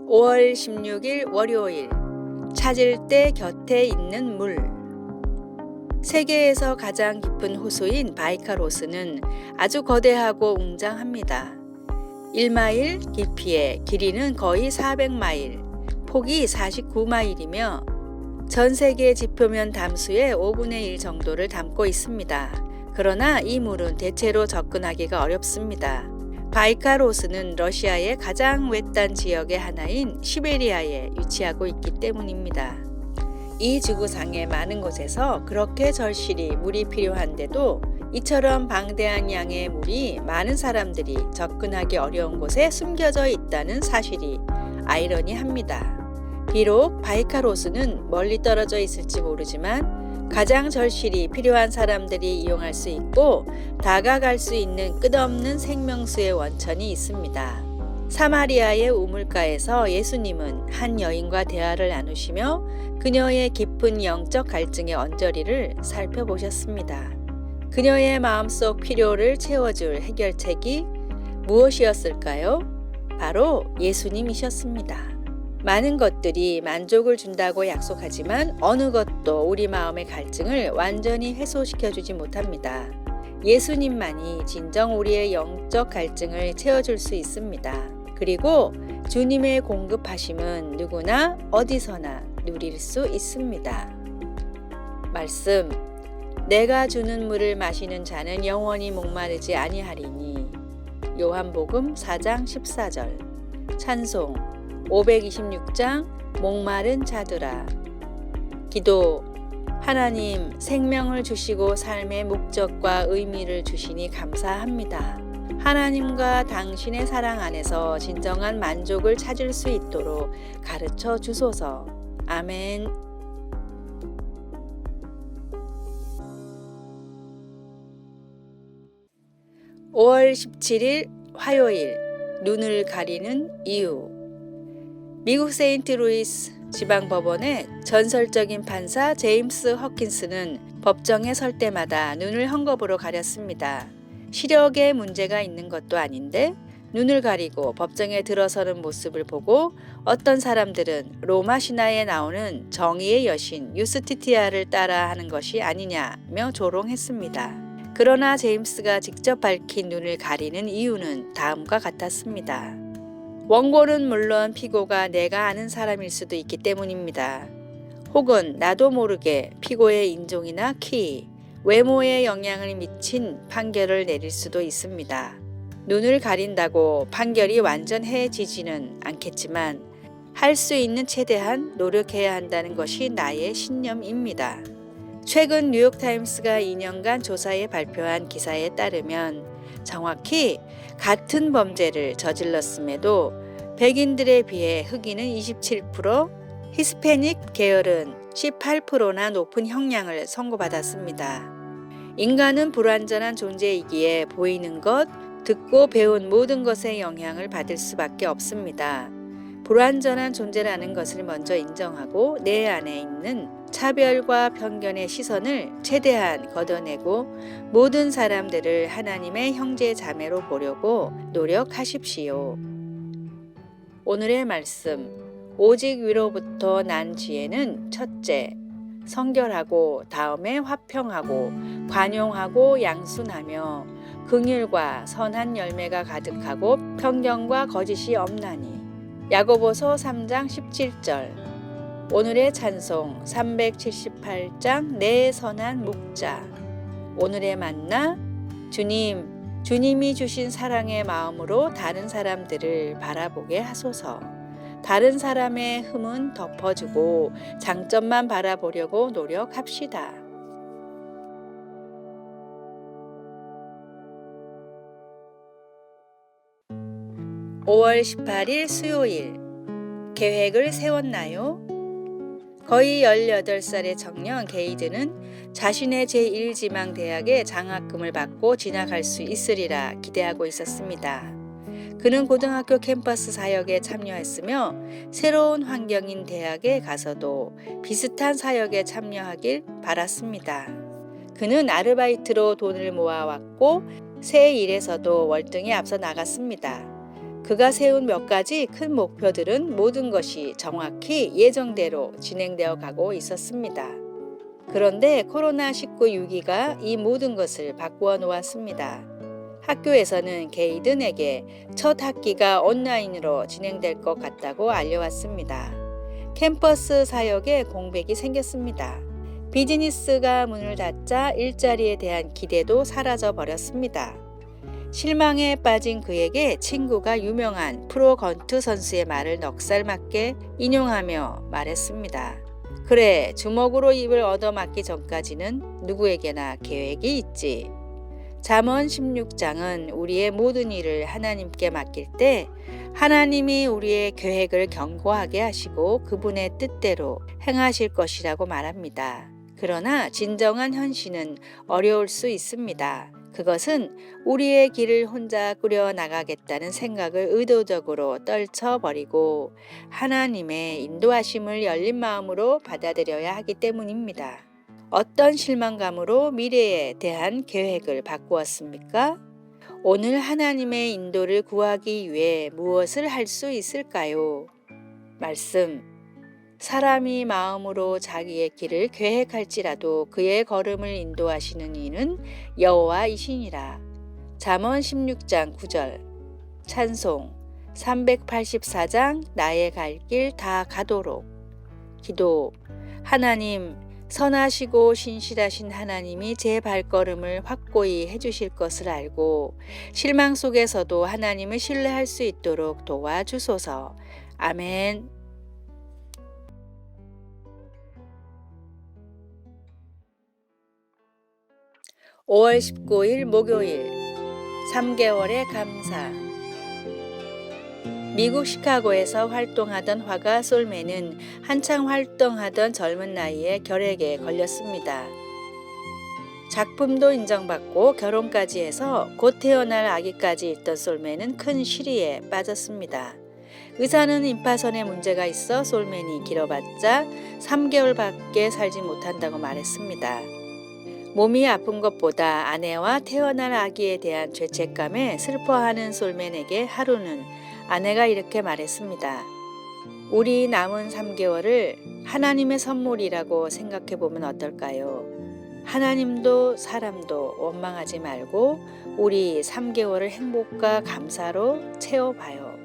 5월 16일 월요일, 찾을 때 곁에 있는 물. 세계에서 가장 깊은 호수인 바이칼호수는 아주 거대하고 웅장합니다. 1마일 깊이에 길이는 거의 400마일, 폭이 49마일이며 전 세계 지표면 담수의 5분의 1 정도를 담고 있습니다. 그러나 이 물은 대체로 접근하기가 어렵습니다. 바이칼호수는 러시아의 가장 외딴 지역의 하나인 시베리아에 위치하고 있기 때문입니다. 이 지구상의 많은 곳에서 그렇게 절실히 물이 필요한데도 이처럼 방대한 양의 물이 많은 사람들이 접근하기 어려운 곳에 숨겨져 있다는 사실이 아이러니합니다. 비록 바이칼호수는 멀리 떨어져 있을지 모르지만 가장 절실히 필요한 사람들이 이용할 수 있고 다가갈 수 있는 끝없는 생명수의 원천이 있습니다. 사마리아의 우물가에서 예수님은 한 여인과 대화를 나누시며 그녀의 깊은 영적 갈증의 언저리를 살펴보셨습니다. 그녀의 마음속 필요를 채워줄 해결책이 무엇이었을까요? 바로 예수님이셨습니다. 많은 것들이 만족을 준다고 약속하지만 어느 것도 우리 마음의 갈증을 완전히 해소시켜주지 못합니다. 예수님만이 진정 우리의 영적 갈증을 채워줄 수 있습니다. 그리고 주님의 공급하심은 누구나 어디서나 누릴 수 있습니다. 말씀, 내가 주는 물을 마시는 자는 영원히 목마르지 아니하리니. 요한복음 4장 14절. 찬송 526장 목마른 자들아. 기도, 하나님 생명을 주시고 삶의 목적과 의미를 주시니 감사합니다. 하나님과 당신의 사랑 안에서 진정한 만족을 찾을 수 있도록 가르쳐 주소서. 아멘. 5월 17일 화요일, 눈을 가리는 이유. 미국 세인트루이스 지방법원의 전설적인 판사 제임스 허킨스는 법정에 설 때마다 눈을 헝겊으로 가렸습니다. 시력에 문제가 있는 것도 아닌데 눈을 가리고 법정에 들어서는 모습을 보고 어떤 사람들은 로마 신화에 나오는 정의의 여신 유스티티아를 따라 하는 것이 아니냐며 조롱했습니다. 그러나 제임스가 직접 밝힌 눈을 가리는 이유는 다음과 같았습니다. 원고는 물론 피고가 내가 아는 사람일 수도 있기 때문입니다. 혹은 나도 모르게 피고의 인종이나 키, 외모에 영향을 미친 판결을 내릴 수도 있습니다. 눈을 가린다고 판결이 완전해지지는 않겠지만 할 수 있는 최대한 노력해야 한다는 것이 나의 신념입니다. 최근 뉴욕타임스가 2년간 조사에 발표한 기사에 따르면 정확히 같은 범죄를 저질렀음에도 백인들에 비해 흑인은 27%, 히스패닉 계열은 18%나 높은 형량을 선고받았습니다. 인간은 불완전한 존재이기에 보이는 것, 듣고 배운 모든 것에 영향을 받을 수밖에 없습니다. 불완전한 존재라는 것을 먼저 인정하고 내 안에 있는 차별과 편견의 시선을 최대한 걷어내고 모든 사람들을 하나님의 형제 자매로 보려고 노력하십시오. 오늘의 말씀, 오직 위로부터 난 지혜는 첫째, 성결하고 다음에 화평하고 관용하고 양순하며 긍휼과 선한 열매가 가득하고 편견과 거짓이 없나니. 야고보서 3장 17절. 오늘의 찬송 378장 내 선한 목자. 오늘의 만나, 주님이 주신 사랑의 마음으로 다른 사람들을 바라보게 하소서. 다른 사람의 흠은 덮어주고 장점만 바라보려고 노력합시다. 5월 18일 수요일, 계획을 세웠나요? 거의 18살의 청년 게이드는 자신의 제1지망 대학에 장학금을 받고 진학할 수 있으리라 기대하고 있었습니다. 그는 고등학교 캠퍼스 사역에 참여했으며 새로운 환경인 대학에 가서도 비슷한 사역에 참여하길 바랐습니다. 그는 아르바이트로 돈을 모아왔고 새 일에서도 월등히 앞서 나갔습니다. 그가 세운 몇 가지 큰 목표들은 모든 것이 정확히 예정대로 진행되어 가고 있었습니다. 그런데 코로나19 위기가 이 모든 것을 바꾸어 놓았습니다. 학교에서는 게이든에게 첫 학기가 온라인으로 진행될 것 같다고 알려왔습니다. 캠퍼스 사역에 공백이 생겼습니다. 비즈니스가 문을 닫자 일자리에 대한 기대도 사라져 버렸습니다. 실망에 빠진 그에게 친구가 유명한 프로 건투 선수의 말을 넉살맞게 인용하며 말했습니다. 그래, 주먹으로 입을 얻어맞기 전까지는 누구에게나 계획이 있지. 잠언 16장은 우리의 모든 일을 하나님께 맡길 때 하나님이 우리의 계획을 견고하게 하시고 그분의 뜻대로 행하실 것이라고 말합니다. 그러나 진정한 현실은 어려울 수 있습니다. 그것은 우리의 길을 혼자 꾸려 나가겠다는 생각을 의도적으로 떨쳐버리고 하나님의 인도하심을 열린 마음으로 받아들여야 하기 때문입니다. 어떤 실망감으로 미래에 대한 계획을 바꾸었습니까? 오늘 하나님의 인도를 구하기 위해 무엇을 할 수 있을까요? 말씀. 사람이 마음으로 자기의 길을 계획할지라도 그의 걸음을 인도하시는 이는 여호와이시니라. 잠언 16장 9절. 찬송 384장 나의 갈 길 다 가도록. 기도. 하나님, 선하시고 신실하신 하나님이 제 발걸음을 확고히 해주실 것을 알고 실망 속에서도 하나님을 신뢰할 수 있도록 도와주소서. 아멘. 5월 19일 목요일 3개월의 감사. 미국 시카고에서 활동하던 화가 솔맨은 한창 활동하던 젊은 나이에 결핵에 걸렸습니다. 작품도 인정받고 결혼까지 해서 곧 태어날 아기까지 있던 솔맨은 큰 시리에 빠졌습니다. 의사는 임파선에 문제가 있어 솔맨이 길어봤자 3개월밖에 살지 못한다고 말했습니다. 몸이 아픈 것보다 아내와 태어날 아기에 대한 죄책감에 슬퍼하는 솔맨에게 하루는 아내가 이렇게 말했습니다. 우리 남은 3개월을 하나님의 선물이라고 생각해 보면 어떨까요? 하나님도 사람도 원망하지 말고 우리 3개월을 행복과 감사로 채워봐요.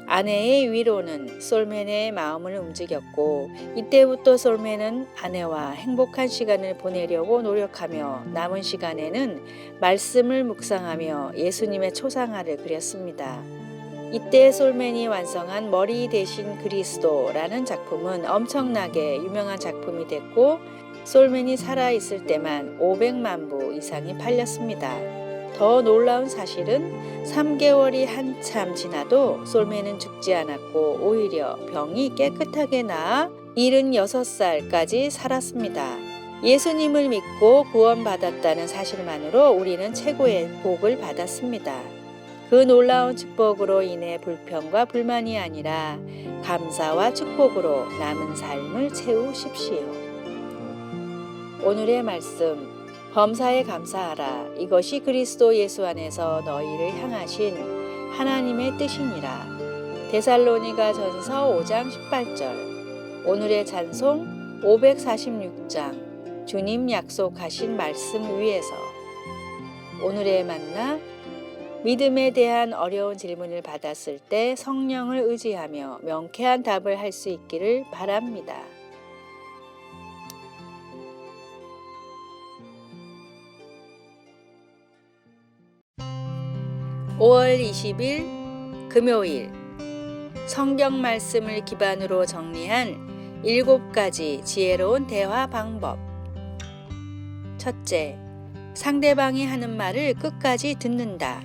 아내의 위로는 솔맨의 마음을 움직였고 이때부터 솔맨은 아내와 행복한 시간을 보내려고 노력하며 남은 시간에는 말씀을 묵상하며 예수님의 초상화를 그렸습니다. 이때 솔맨이 완성한 머리 대신 그리스도라는 작품은 엄청나게 유명한 작품이 됐고 솔맨이 살아있을 때만 500만 부 이상이 팔렸습니다. 더 놀라운 사실은 3개월이 한참 지나도 솔맨은 죽지 않았고 오히려 병이 깨끗하게 나아 76살까지 살았습니다. 예수님을 믿고 구원받았다는 사실만으로 우리는 최고의 복을 받았습니다. 그 놀라운 축복으로 인해 불평과 불만이 아니라 감사와 축복으로 남은 삶을 채우십시오. 오늘의 말씀. 범사에 감사하라. 이것이 그리스도 예수 안에서 너희를 향하신 하나님의 뜻이니라. 데살로니가 전서 5장 18절. 오늘의 찬송 546장. 주님 약속하신 말씀 위에서. 오늘의 만나. 믿음에 대한 어려운 질문을 받았을 때 성령을 의지하며 명쾌한 답을 할 수 있기를 바랍니다. 5월 20일 금요일 성경 말씀을 기반으로 정리한 7가지 지혜로운 대화 방법. 첫째, 상대방이 하는 말을 끝까지 듣는다.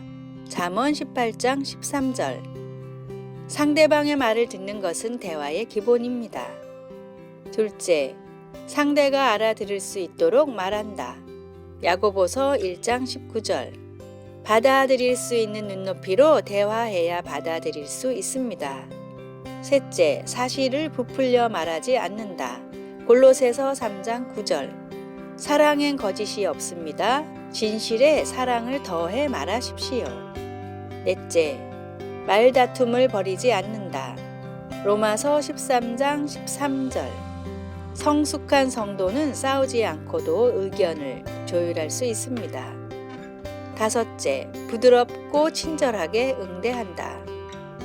잠언 18장 13절. 상대방의 말을 듣는 것은 대화의 기본입니다. 둘째, 상대가 알아들을 수 있도록 말한다. 야고보서 1장 19절. 받아들일 수 있는 눈높이로 대화해야 받아들일 수 있습니다. 셋째, 사실을 부풀려 말하지 않는다. 골로새서 3장 9절. 사랑엔 거짓이 없습니다. 진실에 사랑을 더해 말하십시오. 넷째, 말다툼을 벌이지 않는다. 로마서 13장 13절. 성숙한 성도는 싸우지 않고도 의견을 조율할 수 있습니다. 다섯째, 부드럽고 친절하게 응대한다.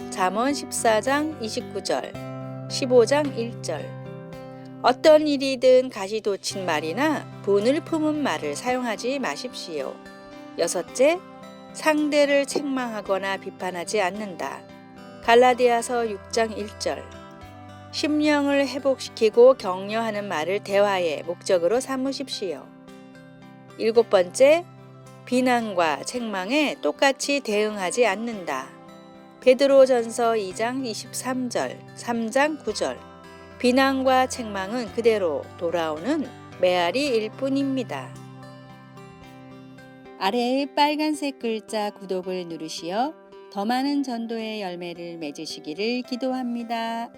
잠언 14장 29절, 15장 1절. 어떤 일이든 가시돋친 말이나 분을 품은 말을 사용하지 마십시오. 여섯째, 상대를 책망하거나 비판하지 않는다. 갈라디아서 6장 1절. 심령을 회복시키고 격려하는 말을 대화의 목적으로 삼으십시오. 일곱 번째, 비난과 책망에 똑같이 대응하지 않는다. 베드로전서 2장 23절, 3장 9절. 비난과 책망은 그대로 돌아오는 메아리일 뿐입니다. 아래의 빨간색 글자 구독을 누르시어 더 많은 전도의 열매를 맺으시기를 기도합니다.